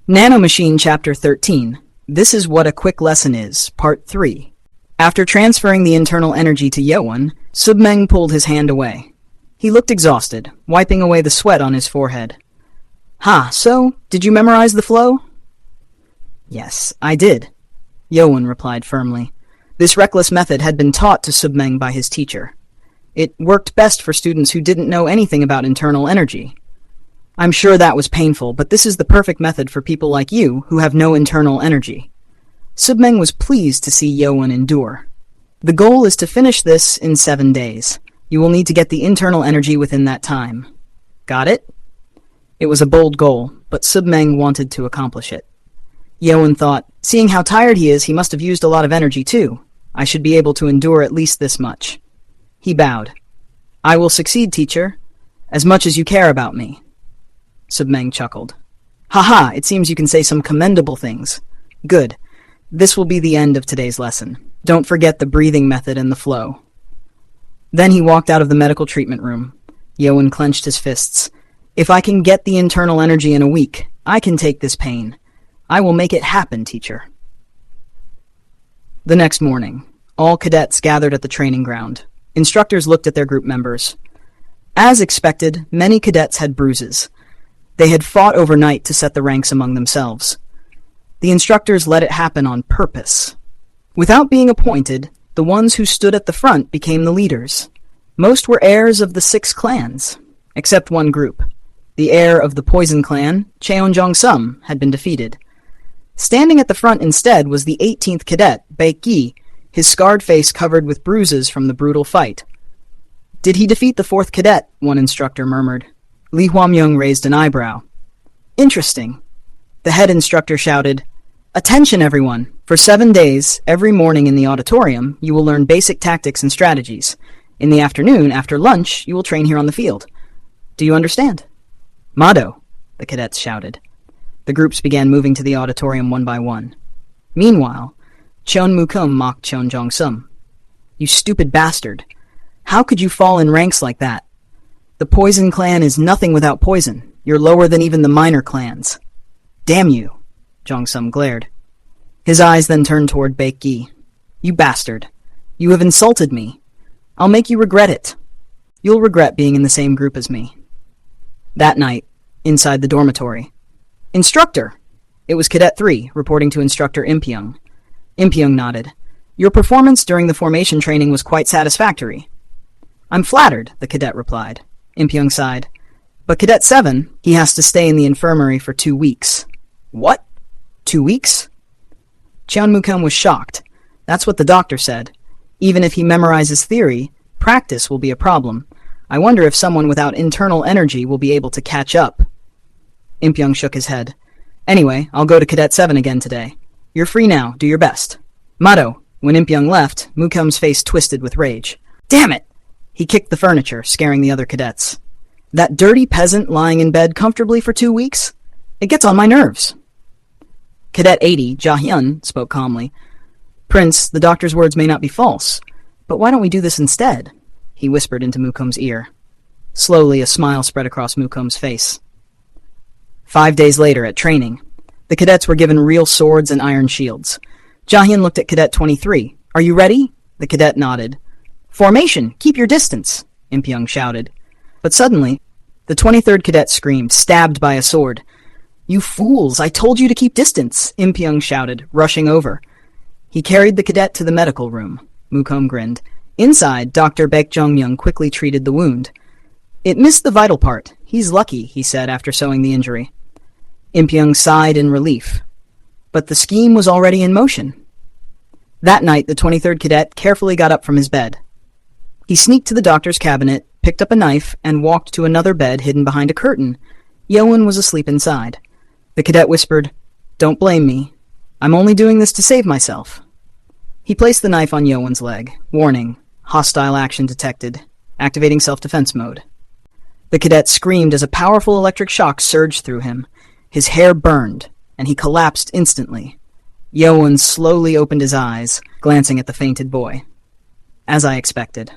Nano Machine Chapter 13. This is what a quick lesson is, Part 3. After transferring the internal energy to Yeowon, Submeng pulled his hand away. He looked exhausted, wiping away the sweat on his forehead. So, did you memorize the flow? Yes, I did, Yeowon replied firmly. This reckless method had been taught to Submeng by his teacher. It worked best for students who didn't know anything about internal energy. I'm sure that was painful, but this is the perfect method for people like you who have no internal energy. Submeng was pleased to see Yeowon endure. The goal is to finish this in 7 days. You will need to get the internal energy within that time. Got it? It was a bold goal, but Submeng wanted to accomplish it. Yeowon thought, seeing how tired he is, he must have used a lot of energy too. I should be able to endure at least this much. He bowed. I will succeed, teacher, as much as you care about me. Submeng chuckled. It seems you can say some commendable things. Good. This will be the end of today's lesson. Don't forget the breathing method and the flow. Then he walked out of the medical treatment room. Yeowon clenched his fists. If I can get the internal energy in a week, I can take this pain. I will make it happen, teacher. The next morning, all cadets gathered at the training ground. Instructors looked at their group members. As expected, many cadets had bruises. They had fought overnight to set the ranks among themselves. The instructors let it happen on purpose. Without being appointed, the ones who stood at the front became the leaders. Most were heirs of the 6 clans, except one group. The heir of the Poison clan, Cheon Yeo, had been defeated. Standing at the front instead was the 18th cadet, Baek-gi, his scarred face covered with bruises from the brutal fight. Did he defeat the 4th cadet? One instructor murmured. Lee Hwamyoung raised an eyebrow. Interesting. The head instructor shouted, Attention everyone! For 7 days, every morning in the auditorium, you will learn basic tactics and strategies. In the afternoon, after lunch, you will train here on the field. Do you understand? Mado, the cadets shouted. The groups began moving to the auditorium one by one. Meanwhile, Cheon Mukum mocked Cheon Jong-sum. You stupid bastard! How could you fall in ranks like that? The Poison clan is nothing without poison. You're lower than even the minor clans. Damn you, Jong-sum glared. His eyes then turned toward Baek-gi. You bastard. You have insulted me. I'll make you regret it. You'll regret being in the same group as me. That night, inside the dormitory. Instructor! It was Cadet 3, reporting to Instructor Impyeong. Impyeong nodded. Your performance during the formation training was quite satisfactory. I'm flattered, the cadet replied. Impyeong sighed. But Cadet 7, he has to stay in the infirmary for 2 weeks. What? 2 weeks? Cheon Mukum was shocked. That's what the doctor said. Even if he memorizes theory, practice will be a problem. I wonder if someone without internal energy will be able to catch up. Impyeong shook his head. Anyway, I'll go to Cadet 7 again today. You're free now. Do your best. Mado. When Impyeong left, Mukum's face twisted with rage. Damn it! He kicked the furniture, scaring the other cadets. That dirty peasant lying in bed comfortably for 2 weeks? It gets on my nerves. Cadet 80, Ja-hyun, spoke calmly. Prince, the doctor's words may not be false, but why don't we do this instead? He whispered into Mukum's ear. Slowly, a smile spread across Mukum's face. 5 days later, at training, the cadets were given real swords and iron shields. Ja-hyun looked at Cadet 23. Are you ready? The cadet nodded. Formation! Keep your distance! Impyeong shouted. But suddenly, the 23rd cadet screamed, stabbed by a sword. You fools! I told you to keep distance! Impyeong shouted, rushing over. He carried the cadet to the medical room. Mukum grinned. Inside, Dr. Baek Jong-myung quickly treated the wound. It missed the vital part. He's lucky, he said after sewing the injury. Impyeong sighed in relief. But the scheme was already in motion. That night, the 23rd cadet carefully got up from his bed. He sneaked to the doctor's cabinet, picked up a knife, and walked to another bed hidden behind a curtain. Yeowon was asleep inside. The cadet whispered, Don't blame me. I'm only doing this to save myself. He placed the knife on Yeowon's leg. Warning, hostile action detected. Activating self-defense mode. The cadet screamed as a powerful electric shock surged through him. His hair burned, and he collapsed instantly. Yeowon slowly opened his eyes, glancing at the fainted boy. As I expected.